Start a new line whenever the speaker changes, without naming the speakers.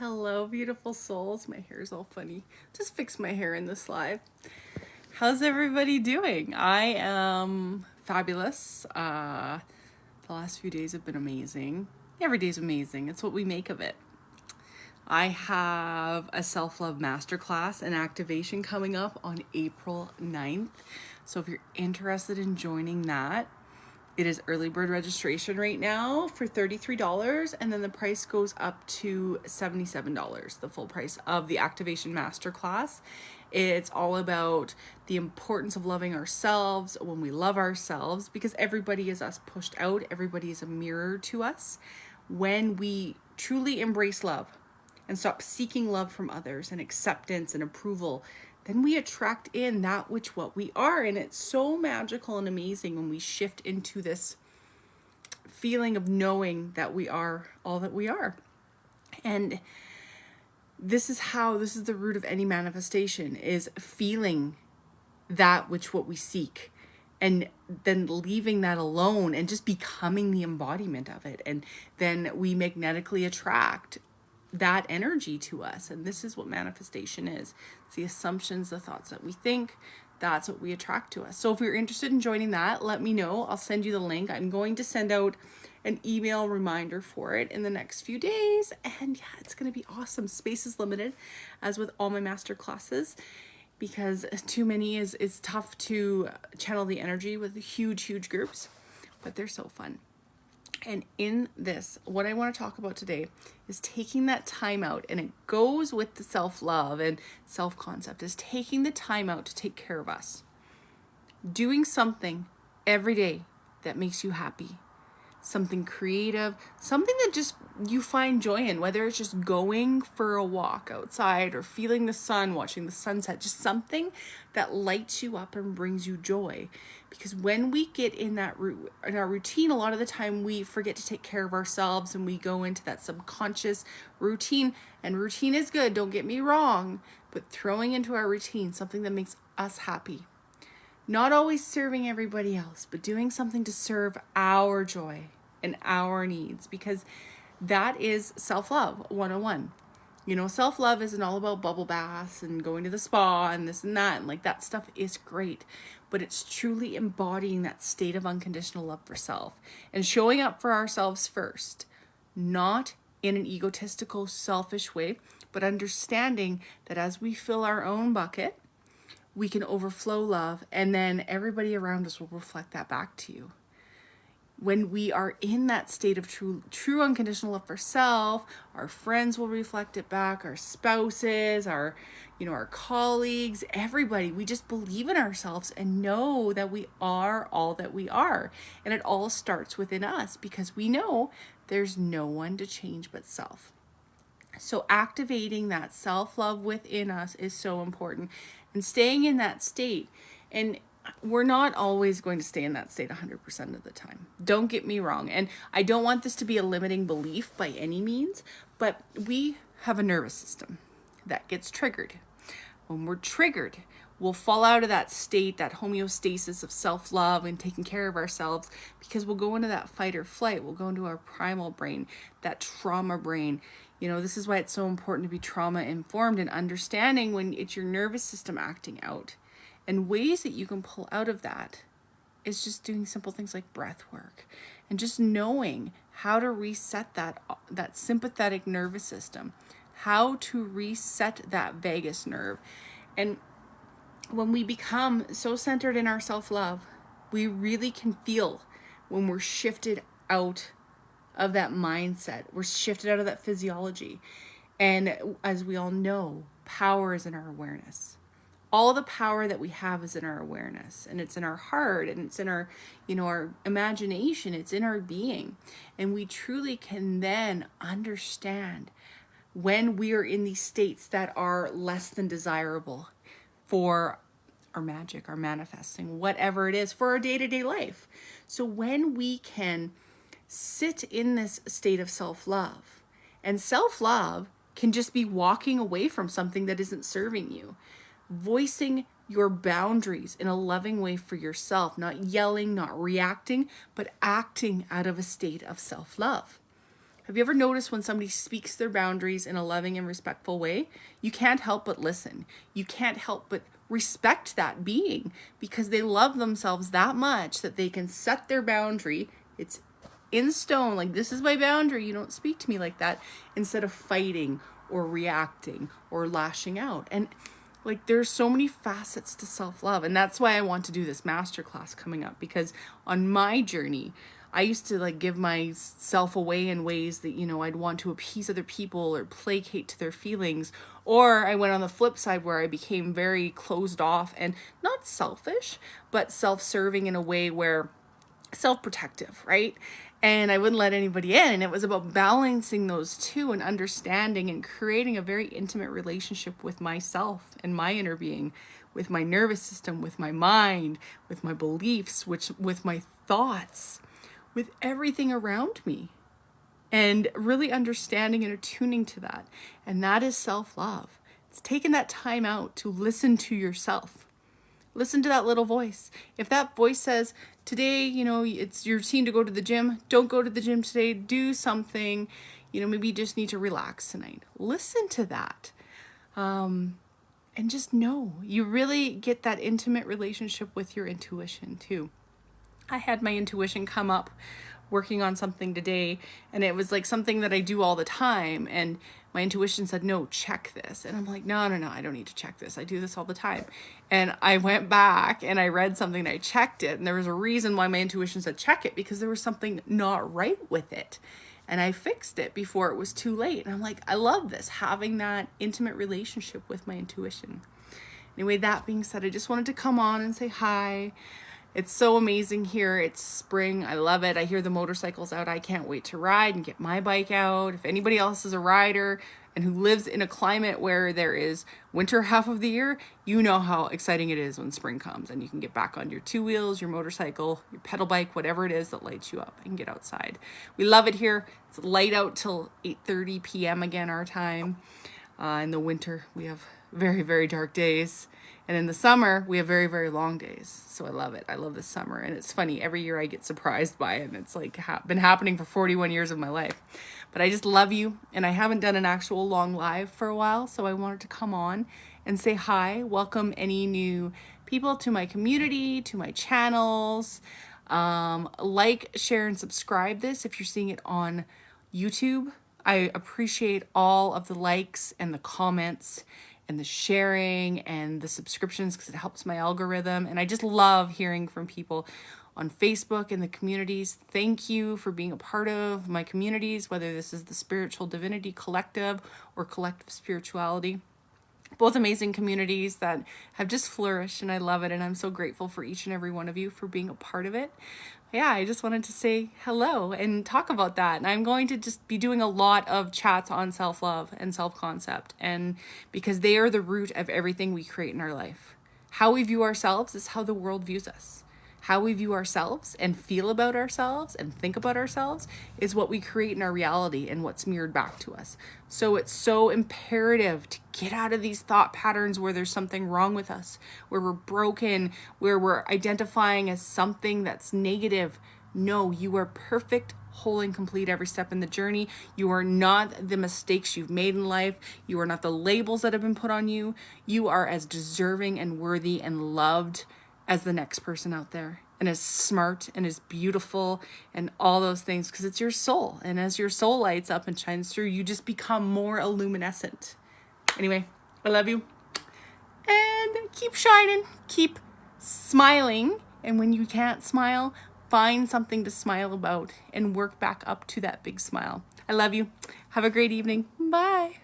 Hello, beautiful souls. My hair's all funny. Just fix my hair in this live. How's everybody doing? I am fabulous. The last few days have been amazing. Every day's amazing. It's what we make of it. I have a self-love masterclass and activation coming up on April 9th. So if you're interested in joining that, it is early bird registration right now for $33, and then the price goes up to $77, the full price of the activation masterclass. It's all about the importance of loving ourselves when we love ourselves, because everybody is us pushed out. Everybody is a mirror to us. When we truly embrace love and stop seeking love from others and acceptance and approval, then we attract in that which what we are. And it's so magical and amazing when we shift into this feeling of knowing that we are all that we are. And this is the root of any manifestation, is feeling that which what we seek, and then leaving that alone and just becoming the embodiment of it. And then we magnetically attract that energy to us. And this is what manifestation is. It's the assumptions, the thoughts that we think, that's what we attract to us. So if you're interested in joining that, let me know. I'll send you the link. I'm going to send out an email reminder for it in the next few days. And yeah, it's going to be awesome. Space is limited, as with all my master classes, because too many is tough to channel the energy with huge groups, but they're so fun. And in this, what I want to talk about today is taking that time out, and it goes with the self-love and self-concept, is taking the time out to take care of us. Doing something every day that makes you happy. Something creative, something that just you find joy in, whether it's just going for a walk outside or feeling the sun, watching the sunset, just something that lights you up and brings you joy. Because when we get in our routine, a lot of the time we forget to take care of ourselves, and we go into that subconscious routine. And routine is good, don't get me wrong, but throwing into our routine something that makes us happy. Not always serving everybody else, but doing something to serve our joy and our needs, because that is self-love 101. You know, self-love isn't all about bubble baths and going to the spa and this and that. And like, that stuff is great, but it's truly embodying that state of unconditional love for self and showing up for ourselves first, not in an egotistical, selfish way, but understanding that as we fill our own bucket, we can overflow love, and then everybody around us will reflect that back to you. When we are in that state of true unconditional love for self, our friends will reflect it back, our spouses, our colleagues, everybody. We just believe in ourselves and know that we are all that we are. And it all starts within us, because we know there's no one to change but self. So activating that self-love within us is so important, and staying in that state. And we're not always going to stay in that state 100% of the time. Don't get me wrong. And I don't want this to be a limiting belief by any means, but we have a nervous system that gets triggered. When we're triggered, we'll fall out of that state, that homeostasis of self-love and taking care of ourselves, because we'll go into that fight or flight. We'll go into our primal brain, that trauma brain. You know, this is why it's so important to be trauma informed and understanding when it's your nervous system acting out. And ways that you can pull out of that is just doing simple things like breath work and just knowing how to reset that sympathetic nervous system, how to reset that vagus nerve. And when we become so centered in our self-love, we really can feel when we're shifted out of that mindset. We're shifted out of that physiology. And as we all know, power is in our awareness. All the power that we have is in our awareness, and it's in our heart, and it's in our, our imagination, it's in our being. And we truly can then understand when we are in these states that are less than desirable for our magic, our manifesting, whatever it is for our day-to-day life. So when we can sit in this state of self-love, and self-love can just be walking away from something that isn't serving you, voicing your boundaries in a loving way for yourself, not yelling, not reacting, but acting out of a state of self-love. Have you ever noticed when somebody speaks their boundaries in a loving and respectful way, you can't help but listen. You can't help but respect that being because they love themselves that much that they can set their boundary. It's in stone, like, this is my boundary, you don't speak to me like that, instead of fighting or reacting or lashing out. And like, there's so many facets to self-love, and that's why I want to do this masterclass coming up, because on my journey, I used to like give myself away in ways that, you know, I'd want to appease other people or placate to their feelings. Or I went on the flip side where I became very closed off and not selfish, but self-serving in a way where self-protective, right? And I wouldn't let anybody in. And it was about balancing those two and understanding and creating a very intimate relationship with myself and my inner being, with my nervous system, with my mind, with my beliefs, with my thoughts, with everything around me, and really understanding and attuning to that. And that is self-love. It's taking that time out to listen to yourself. Listen to that little voice. If that voice says, today, you know, it's your routine to go to the gym, don't go to the gym today, do something, you know, maybe you just need to relax tonight. Listen to that. And just know, you really get that intimate relationship with your intuition too. I had my intuition come up working on something today, and it was like something that I do all the time, and my intuition said, no, check this. And I'm like, no, I don't need to check this. I do this all the time. And I went back and I read something and I checked it, and there was a reason why my intuition said check it, because there was something not right with it. And I fixed it before it was too late. And I'm like, I love this, having that intimate relationship with my intuition. Anyway, that being said, I just wanted to come on and say hi. It's so amazing here. It's spring. I love it. I hear the motorcycles out. I can't wait to ride and get my bike out. If anybody else is a rider and who lives in a climate where there is winter half of the year, you know how exciting it is when spring comes and you can get back on your two wheels, your motorcycle, your pedal bike, whatever it is that lights you up, and get outside. We love it here. It's light out till 8:30 p.m. again, our time. In the winter, we have very, very dark days. And in the summer, we have very, very long days. So I love it. I love the summer. And it's funny, every year I get surprised by it. And it's like been happening for 41 years of my life. But I just love you. And I haven't done an actual long live for a while. So I wanted to come on and say hi. Welcome any new people to my community, to my channels. Like, share, and subscribe this if you're seeing it on YouTube. I appreciate all of the likes and the comments and the sharing and the subscriptions, because it helps my algorithm. And I just love hearing from people on Facebook and the communities. Thank you for being a part of my communities, whether this is the Spiritual Divinity Collective or Collective Spirituality. Both amazing communities that have just flourished, and I love it. And I'm so grateful for each and every one of you for being a part of it. Yeah, I just wanted to say hello and talk about that. And I'm going to just be doing a lot of chats on self-love and self-concept, and because they are the root of everything we create in our life. How we view ourselves is how the world views us. How we view ourselves and feel about ourselves and think about ourselves is what we create in our reality and what's mirrored back to us. So it's so imperative to get out of these thought patterns where there's something wrong with us, where we're broken, where we're identifying as something that's negative. No, you are perfect, whole, and complete every step in the journey. You are not the mistakes you've made in life. You are not the labels that have been put on you. You are as deserving and worthy and loved as the next person out there, and as smart and as beautiful and all those things, because it's your soul. And as your soul lights up and shines through, you just become more illuminescent. Anyway, I love you, and keep shining, keep smiling. And when you can't smile, find something to smile about and work back up to that big smile. I love you. Have a great evening. Bye.